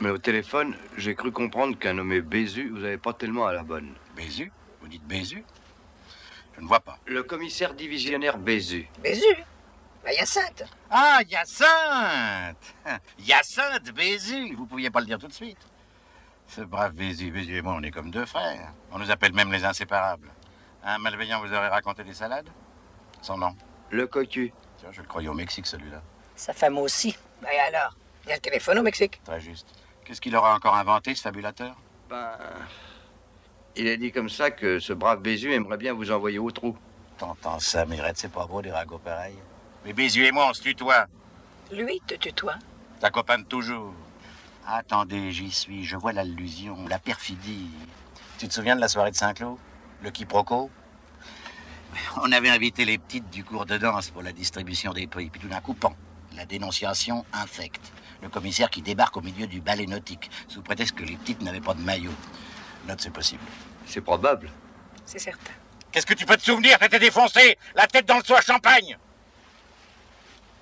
Mais au téléphone, j'ai cru comprendre qu'un nommé Bézu, vous n'avez pas tellement à la bonne. Bézu? Vous dites Bézu? Je ne vois pas. Le commissaire divisionnaire Bézu. Bézu? Bah, Hyacinthe. Ah, Hyacinthe! Hyacinthe, Bézu! Vous pouviez pas le dire tout de suite. Ce brave Bézu, Bézu et moi, on est comme deux frères. On nous appelle même les inséparables. Un malveillant vous aurait raconté des salades? Son nom? Le cocu. Tiens, je le croyais au Mexique, celui-là. Sa femme aussi. Bah, et alors? Il y a le téléphone au Mexique. Très juste. Qu'est-ce qu'il aura encore inventé, ce fabulateur? Ben... Il a dit comme ça que ce brave Bézu aimerait bien vous envoyer au trou. T'entends ça, Mirette, c'est pas beau des ragots pareils. Mais Bézu et moi, on se tutoie. Lui te tutoie. Ta copain de toujours. Attendez, j'y suis, je vois l'allusion, la perfidie. Tu te souviens de la soirée de Saint-Cloud? Le quiproquo? On avait invité les petites du cours de danse pour la distribution des prix. Puis tout d'un coup, pan, la dénonciation infecte. Le commissaire qui débarque au milieu du ballet nautique, sous prétexte que les petites n'avaient pas de maillot. Note, c'est possible. C'est probable. C'est certain. Qu'est-ce que tu peux te souvenir? T'étais défoncé, la tête dans le seau à champagne.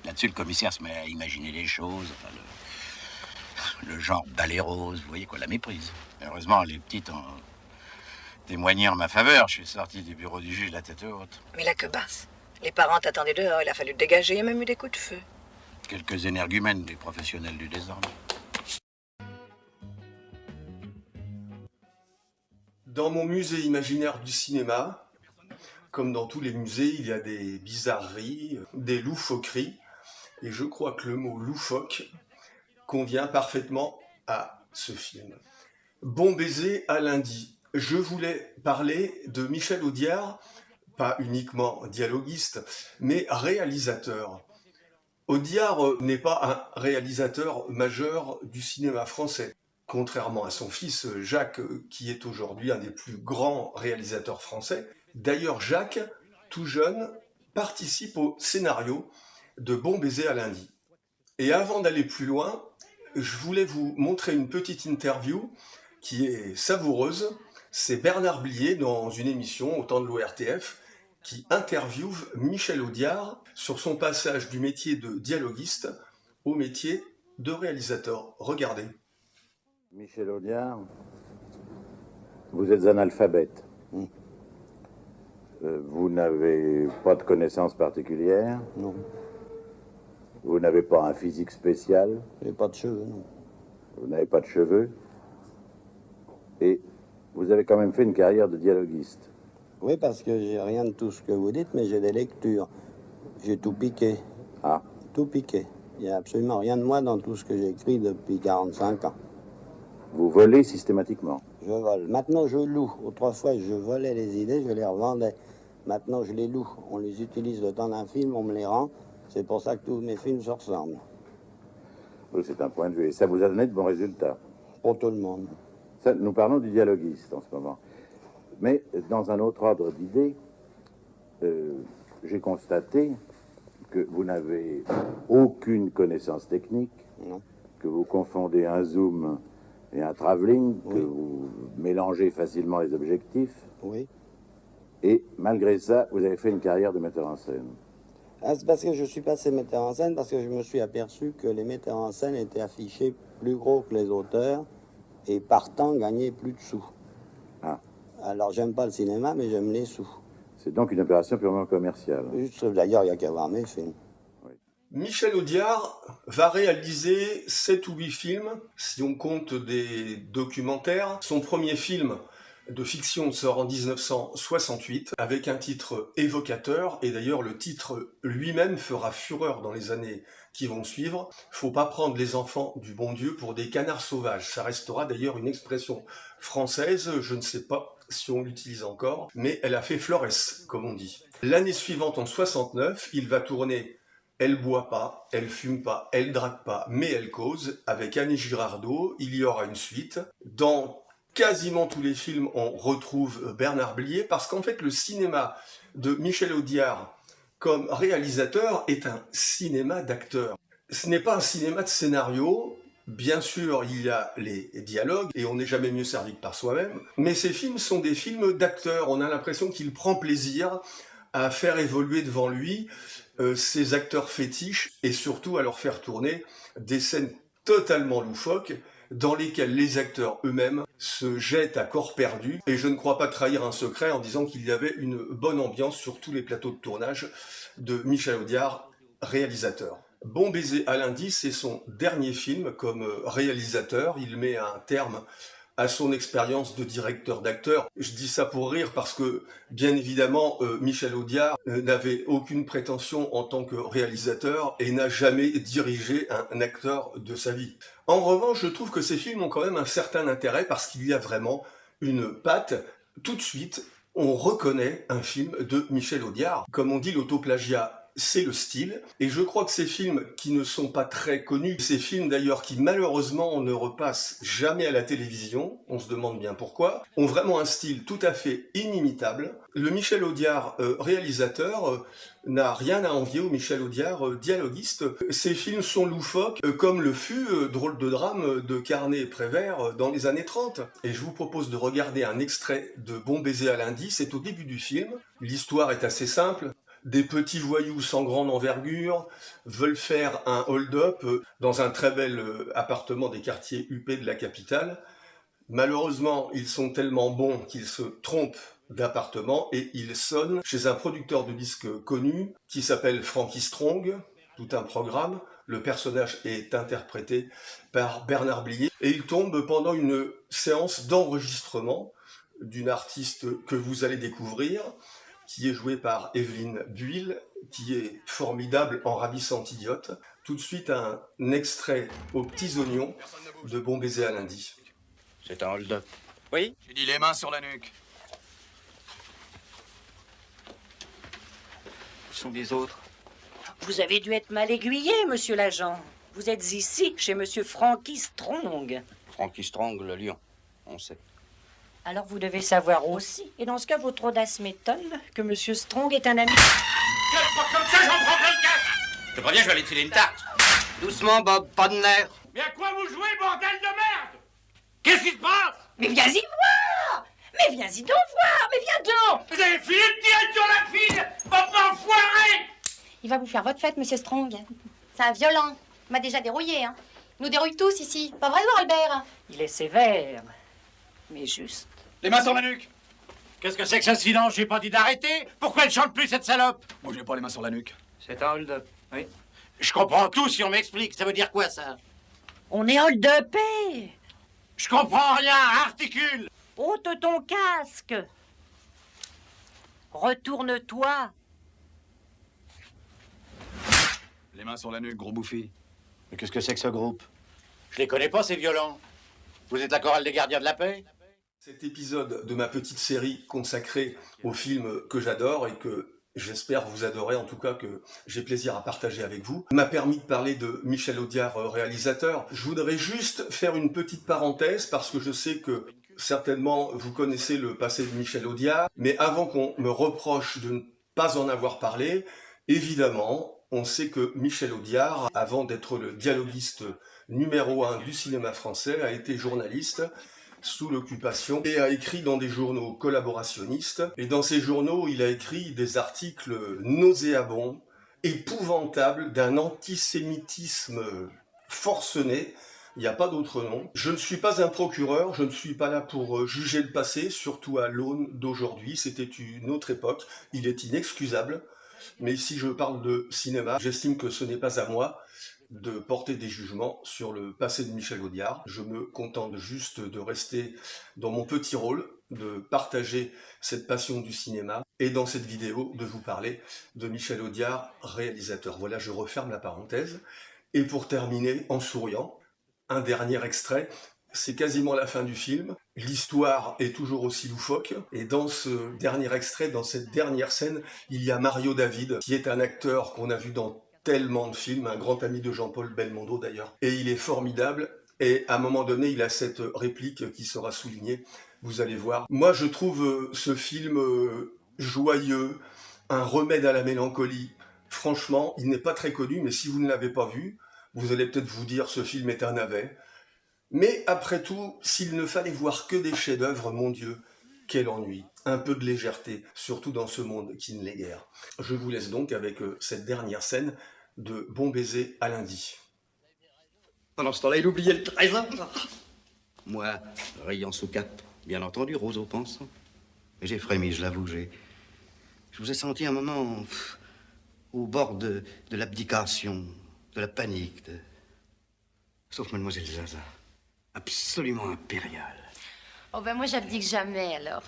Là-dessus, le commissaire se met à imaginer des choses, enfin, le genre ballet rose, vous voyez quoi, la méprise. Heureusement, les petites ont témoigné en ma faveur. Je suis sorti du bureau du juge la tête haute. Mais la queue basse. Les parents t'attendaient dehors, il a fallu te dégager, il y a même eu des coups de feu. Quelques énergumènes des professionnels du désordre. Dans mon musée imaginaire du cinéma, comme dans tous les musées, il y a des bizarreries, des loufoqueries, et je crois que le mot loufoque convient parfaitement à ce film. Bon baiser à lundi. Je voulais parler de Michel Audiard, pas uniquement dialoguiste, mais réalisateur. Audiard n'est pas un réalisateur majeur du cinéma français, contrairement à son fils Jacques, qui est aujourd'hui un des plus grands réalisateurs français. D'ailleurs, Jacques, tout jeune, participe au scénario de Bon baiser à lundi. Et avant d'aller plus loin, je voulais vous montrer une petite interview qui est savoureuse. C'est Bernard Blier dans une émission au temps de l'ORTF qui interviewe Michel Audiard sur son passage du métier de dialoguiste au métier de réalisateur. Regardez. Michel Audiard, vous êtes analphabète. Vous n'avez pas de connaissances particulières? Non. Vous n'avez pas un physique spécial? J'ai pas de cheveux, non. Vous n'avez pas de cheveux? Et vous avez quand même fait une carrière de dialoguiste? Oui, parce que j'ai rien de tout ce que vous dites, mais j'ai des lectures. J'ai tout piqué. Ah. Tout piqué. Il n'y a absolument rien de moi dans tout ce que j'ai écrit depuis 45 ans. Vous volez systématiquement? Je vole. Maintenant, je loue. Autrefois, je volais les idées, je les revendais. Maintenant, je les loue. On les utilise le temps d'un film, on me les rend. C'est pour ça que tous mes films se ressemblent. Oui, c'est un point de vue. Et ça vous a donné de bons résultats? Pour tout le monde. Ça, nous parlons du dialoguiste en ce moment. Mais dans un autre ordre d'idées, j'ai constaté que vous n'avez aucune connaissance technique, Non. que vous confondez un zoom et un travelling, Oui. que vous mélangez facilement les objectifs. Oui. Et malgré ça, vous avez fait une carrière de metteur en scène. Ah, c'est parce que je suis passé metteur en scène, parce que je me suis aperçu que les metteurs en scène étaient affichés plus gros que les auteurs et partant gagnaient plus de sous. Ah. Alors j'aime pas le cinéma, mais j'aime les sous. C'est donc une opération purement commerciale. Juste, d'ailleurs, il n'y a qu'à voir mes films. Michel Audiard va réaliser 7 ou 8 films, si on compte des documentaires. Son premier film de fiction sort en 1968 avec un titre évocateur, et d'ailleurs le titre lui-même fera fureur dans les années qui vont suivre. Faut pas prendre les enfants du bon Dieu pour des canards sauvages. Ça restera d'ailleurs une expression française, je ne sais pas si on l'utilise encore, mais elle a fait florès, comme on dit. L'année suivante, en 69, il va tourner Elle boit pas, elle fume pas, elle drague pas, mais elle cause, avec Annie Girardot. Il y aura une suite. Dans quasiment tous les films, on retrouve Bernard Blier, parce qu'en fait, le cinéma de Michel Audiard comme réalisateur est un cinéma d'acteurs. Ce n'est pas un cinéma de scénario. Bien sûr, il y a les dialogues, et on n'est jamais mieux servi que par soi-même, mais ces films sont des films d'acteurs. On a l'impression qu'il prend plaisir à faire évoluer devant lui ses acteurs fétiches, et surtout à leur faire tourner des scènes totalement loufoques, dans lesquels les acteurs eux-mêmes se jettent à corps perdu, et je ne crois pas trahir un secret en disant qu'il y avait une bonne ambiance sur tous les plateaux de tournage de Michel Audiard, réalisateur. Bon baiser à lundi, c'est son dernier film comme réalisateur. Il met un terme à son expérience de directeur d'acteur. Je dis ça pour rire parce que, bien évidemment, Michel Audiard n'avait aucune prétention en tant que réalisateur et n'a jamais dirigé un acteur de sa vie. En revanche, je trouve que ces films ont quand même un certain intérêt parce qu'il y a vraiment une patte. Tout de suite, on reconnaît un film de Michel Audiard. Comme on dit, l'autoplagiat, c'est le style, et je crois que ces films qui ne sont pas très connus, ces films d'ailleurs qui malheureusement ne repassent jamais à la télévision, on se demande bien pourquoi, ont vraiment un style tout à fait inimitable. Le Michel Audiard réalisateur n'a rien à envier au Michel Audiard dialoguiste. Ces films sont loufoques, comme le fut Drôle de drame de Carnet et Prévert dans les années 30. Et je vous propose de regarder un extrait de Bon baiser à lundi, c'est au début du film. L'histoire est assez simple. Des petits voyous sans grande envergure veulent faire un hold-up dans un très bel appartement des quartiers huppés de la capitale. Malheureusement, ils sont tellement bons qu'ils se trompent d'appartement et ils sonnent chez un producteur de disques connu qui s'appelle Frankie Strong, tout un programme. Le personnage est interprété par Bernard Blier et il tombe pendant une séance d'enregistrement d'une artiste que vous allez découvrir, qui est jouée par Evelyne Buil, qui est formidable en ravissante idiote. Tout de suite, un extrait aux petits oignons de Bon baiser à lundi. C'est un hold-up. Oui? J'ai dit les mains sur la nuque. Où sont les autres? Vous avez dû être mal aiguillé, monsieur l'agent. Vous êtes ici, chez monsieur Frankie Strong. Frankie Strong, le lion, on sait. Alors vous devez savoir aussi, et dans ce cas votre audace m'étonne, que monsieur Strong est un ami... Pas comme ça, j'en prendrai le casque! Je te préviens, je vais aller te filer une tarte. Doucement, Bob, pas de nerfs. Mais à quoi vous jouez, bordel de merde? Qu'est-ce qui se passe? Mais viens-y voir! Mais viens-y donc voir! Mais viens donc! Vous avez filé de tirer sur la fille! Bande d'enfoirés! Il va vous faire votre fête, monsieur Strong. C'est un violent. Il m'a déjà dérouillé, hein. Il nous dérouille tous ici. Pas vrai, Albert? Il est sévère, mais juste. Les mains sur la nuque! Qu'est-ce que c'est que ce silence? J'ai pas dit d'arrêter! Pourquoi elle chante plus, cette salope? Moi, j'ai pas les mains sur la nuque. C'est un hold-up, oui. Je comprends tout si on m'explique. Ça veut dire quoi, ça? On est hold-upé! Je comprends rien, articule. Ôte ton casque! Retourne-toi! Les mains sur la nuque, gros bouffi. Mais qu'est-ce que c'est que ce groupe? Je les connais pas, ces violents. Vous êtes la chorale des gardiens de la paix? Cet épisode de ma petite série consacrée aux films que j'adore et que j'espère vous adorer, en tout cas que j'ai plaisir à partager avec vous, m'a permis de parler de Michel Audiard, réalisateur. Je voudrais juste faire une petite parenthèse parce que je sais que certainement vous connaissez le passé de Michel Audiard, mais avant qu'on me reproche de ne pas en avoir parlé, évidemment, on sait que Michel Audiard, avant d'être le dialoguiste numéro 1 du cinéma français, a été journaliste sous l'occupation et a écrit dans des journaux collaborationnistes. Et dans ces journaux, il a écrit des articles nauséabonds, épouvantables, d'un antisémitisme forcené. Il n'y a pas d'autre nom. Je ne suis pas un procureur, je ne suis pas là pour juger le passé, surtout à l'aune d'aujourd'hui. C'était une autre époque, il est inexcusable. Mais si je parle de cinéma, j'estime que ce n'est pas à moi de porter des jugements sur le passé de Michel Audiard. Je me contente juste de rester dans mon petit rôle, de partager cette passion du cinéma, et dans cette vidéo, de vous parler de Michel Audiard, réalisateur. Voilà, je referme la parenthèse. Et pour terminer, en souriant, un dernier extrait. C'est quasiment la fin du film. L'histoire est toujours aussi loufoque. Et dans ce dernier extrait, dans cette dernière scène, il y a Mario David, qui est un acteur qu'on a vu dans tellement de films, un grand ami de Jean-Paul Belmondo d'ailleurs. Et il est formidable. Et à un moment donné, il a cette réplique qui sera soulignée. Vous allez voir. Moi, je trouve ce film joyeux, un remède à la mélancolie. Franchement, il n'est pas très connu, mais si vous ne l'avez pas vu, vous allez peut-être vous dire ce film est un navet. Mais après tout, s'il ne fallait voir que des chefs-d'œuvre, mon Dieu, quel ennui. Un peu de légèreté, surtout dans ce monde qui ne l'est guère. Je vous laisse donc avec cette dernière scène de Bon baiser à lundi. Pendant ce temps-là, il oubliait le trésor. Moi, riant sous cape, bien entendu, roseau pensant. Mais j'ai frémi, je l'avoue, je vous ai senti un moment au bord de l'abdication, de la panique, sauf mademoiselle Zaza, absolument impériale. Oh ben moi j'abdique jamais alors.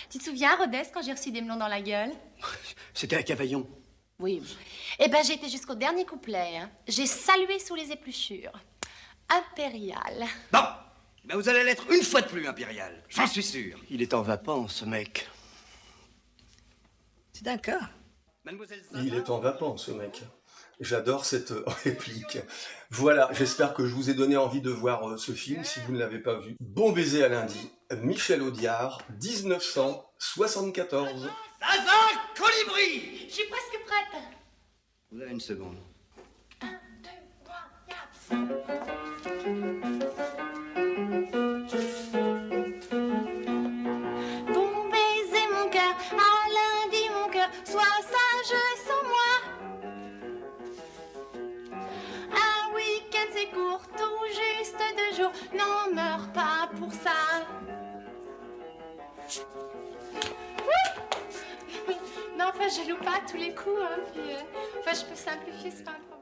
Tu te souviens à Rhodes quand j'ai reçu des melons dans la gueule? C'était à Cavaillon. Oui. Eh ben j'ai été jusqu'au dernier couplet. Hein. J'ai salué sous les épluchures. Impérial. Bon, ben vous allez l'être une fois de plus impérial, j'en suis sûr. Il est en vapant, ce mec. C'est un cas. Mademoiselle Zaza. Il est en vapant, ce mec. J'adore cette réplique. Voilà, j'espère que je vous ai donné envie de voir ce film, si vous ne l'avez pas vu. Bon baiser à lundi, Michel Audiard, 1974. Zaza, colibri! Je suis presque prête. Vous avez une seconde. 1, 2, 3, 4. Bon baiser mon cœur, à lundi mon cœur, sois sage sans moi. Un week-end c'est court, tout juste 2 jours, n'en meurs pas pour ça. Oui, non, enfin je loue pas tous les coups, hein, puis, enfin je peux simplifier, c'est pas un problème.